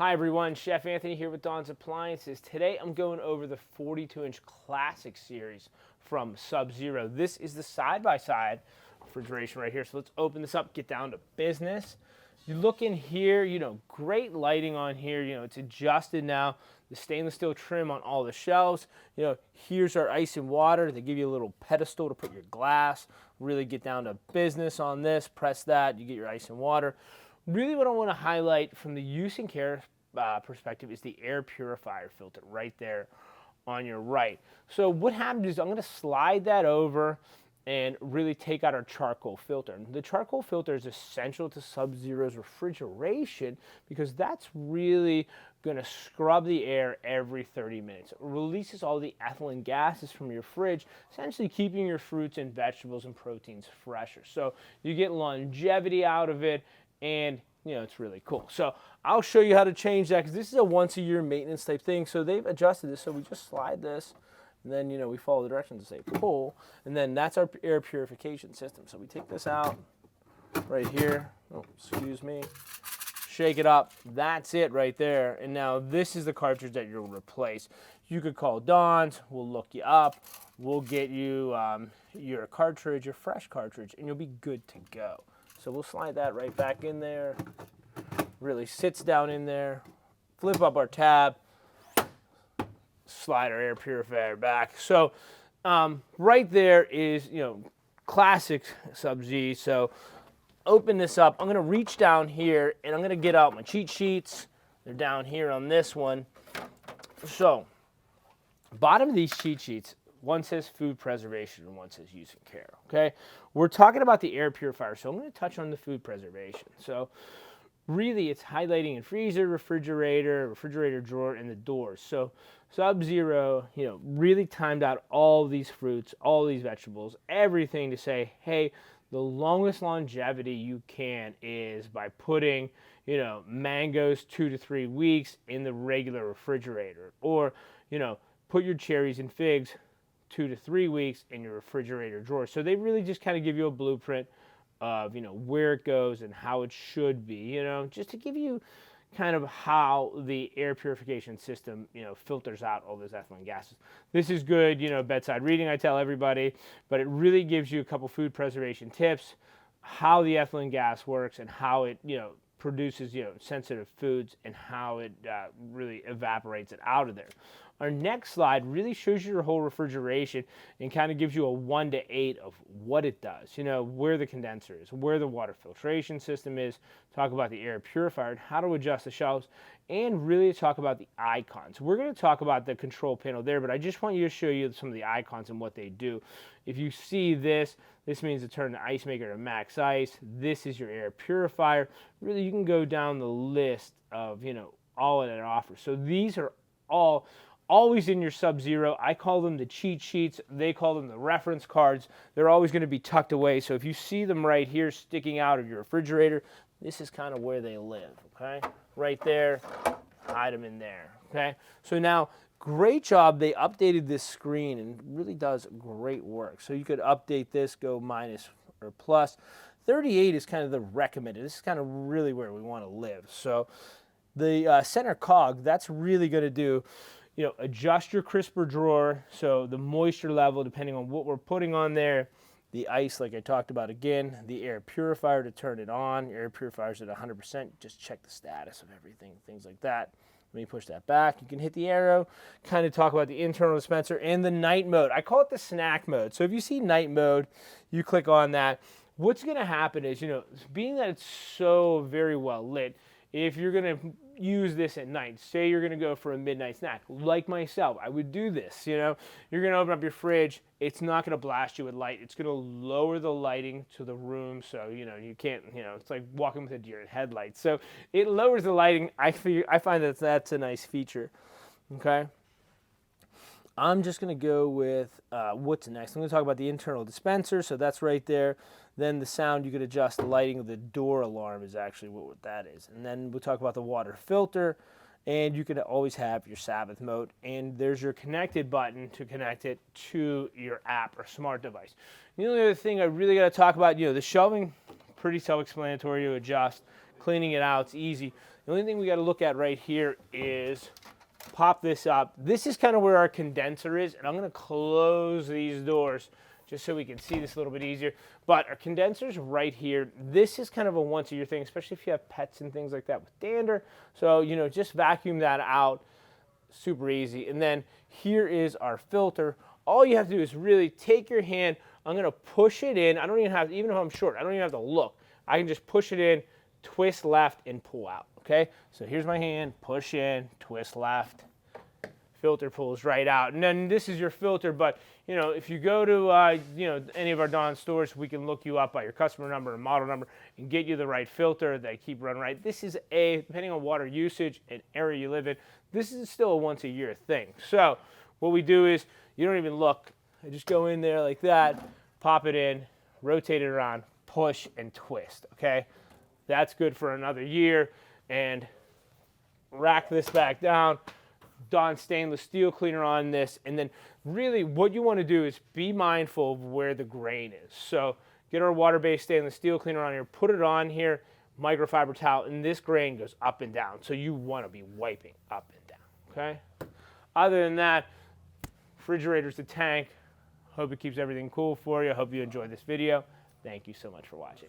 Hi everyone, Chef Anthony here with Don's Appliances. Today I'm going over the 42-inch Classic series from SubZero. This is the side-by-side refrigeration right here. So let's open this up, get down to business. You look in here, great lighting on here. It's adjusted now. The stainless steel trim on all the shelves. Here's our ice and water. They give you a little pedestal to put your glass. Really get down to business on this. Press that, you get your ice and water. Really what I want to highlight from the use and care perspective is the air purifier filter right there on your right. So what happens is I'm going to slide that over and really take out our charcoal filter. The charcoal filter is essential to SubZero's refrigeration because that's really going to scrub the air every 30 minutes. It releases all the ethylene gases from your fridge, essentially keeping your fruits and vegetables and proteins fresher. So you get longevity out of it, and it's really cool. So I'll show you how to change that because this is a once-a-year maintenance type thing. So they've adjusted this. So we just slide this, and then we follow the directions to say pull, and then that's our air purification system. So we take this out right here. Oh, excuse me. Shake it up. That's it right there. And now this is the cartridge that you'll replace. You could call Don's. We'll look you up. We'll get you your cartridge, your fresh cartridge, and you'll be good to go. So we'll slide that right back in there. Really sits down in there. Flip up our tab. Slide our air purifier back. So right there is, classic SubZ. So open this up. I'm going to reach down here, and I'm going to get out my cheat sheets. They're down here on this one. So bottom of these cheat sheets, one says food preservation and one says use and care, okay? We're talking about the air purifier, so I'm going to touch on the food preservation. So really it's highlighting in freezer, refrigerator drawer, and the doors. So SubZero, really timed out all these fruits, all these vegetables, everything to say, hey, the longest longevity you can is by putting, mangoes 2 to 3 weeks in the regular refrigerator, or, put your cherries and figs 2 to 3 weeks in your refrigerator drawer. So they really just kind of give you a blueprint of, where it goes and how it should be, just to give you kind of how the air purification system, filters out all those ethylene gases. This is good, bedside reading, I tell everybody, but it really gives you a couple food preservation tips, how the ethylene gas works and how it, produces, sensitive foods and how it really evaporates it out of there. Our next slide really shows you your whole refrigeration and kind of gives you a 1 to 8 of what it does, where the condenser is, where the water filtration system is, talk about the air purifier, how to adjust the shelves, and really talk about the icons. We're going to talk about the control panel there, but I just want you to show you some of the icons and what they do. If you see this, this means to turn the ice maker to max ice. This is your air purifier. Really, you can go down the list of, all that it offers. So these are all always in your SubZero. I call them the cheat sheets. They call them the reference cards. They're always going to be tucked away. So if you see them right here sticking out of your refrigerator, this is kind of where they live, okay? Right there, hide them in there, okay? So now, great job. They updated this screen and really does great work. So you could update this, go minus or plus. 38 is kind of the recommended. This is kind of really where we want to live. So the center cog, that's really going to do, adjust your crisper drawer, so the moisture level, depending on what we're putting on there, the ice, like I talked about again, the air purifier to turn it on. Your air purifier's at 100%. Just check the status of everything, things like that. Let me push that back. You can hit the arrow, kind of talk about the internal dispenser and the night mode. I call it the snack mode. So if you see night mode, you click on that. What's going to happen is, being that it's so very well lit, if you're going to use this at night, say you're going to go for a midnight snack, like myself, I would do this, you're going to open up your fridge, it's not going to blast you with light, it's going to lower the lighting to the room, so, you can't, it's like walking with a deer in headlights, so it lowers the lighting. I find that that's a nice feature, okay? I'm just going to go with what's next. I'm going to talk about the internal dispenser, so that's right there. Then the sound, you could adjust the lighting of the door alarm is actually what that is. And then we'll talk about the water filter, and you can always have your Sabbath mode. And there's your connected button to connect it to your app or smart device. The only other thing I really got to talk about, the shelving, pretty self-explanatory to adjust. Cleaning it out, it's easy. The only thing we got to look at right here is pop this up. This is kind of where our condenser is, and I'm going to close these doors just so we can see this a little bit easier. But our condenser's right here. This is kind of a once-a-year thing, especially if you have pets and things like that with dander. So, you know, just vacuum that out. Super easy. And then here is our filter. All you have to do is really take your hand. I'm going to push it in. I don't even have, even if I'm short, I don't even have to look. I can just push it in, twist left, and pull out. Okay? So here's my hand. Push in, twist left. Filter pulls right out. And then this is your filter. But, you know, if you go to, you know, any of our Dawn stores, we can look you up by your customer number and model number and get you the right filter that keep running right. This is depending on water usage and area you live in, this is still a once-a-year thing. So what we do is you don't even look. I just go in there like that, pop it in, rotate it around, push, and twist, okay? That's good for another year. And rack this back down. Dawn stainless steel cleaner on this. And then really what you want to do is be mindful of where the grain is. So get our water-based stainless steel cleaner on here, put it on here, microfiber towel, and this grain goes up and down. So you want to be wiping up and down, okay? Other than that, refrigerator's the tank. Hope it keeps everything cool for you. Hope you enjoyed this video. Thank you so much for watching.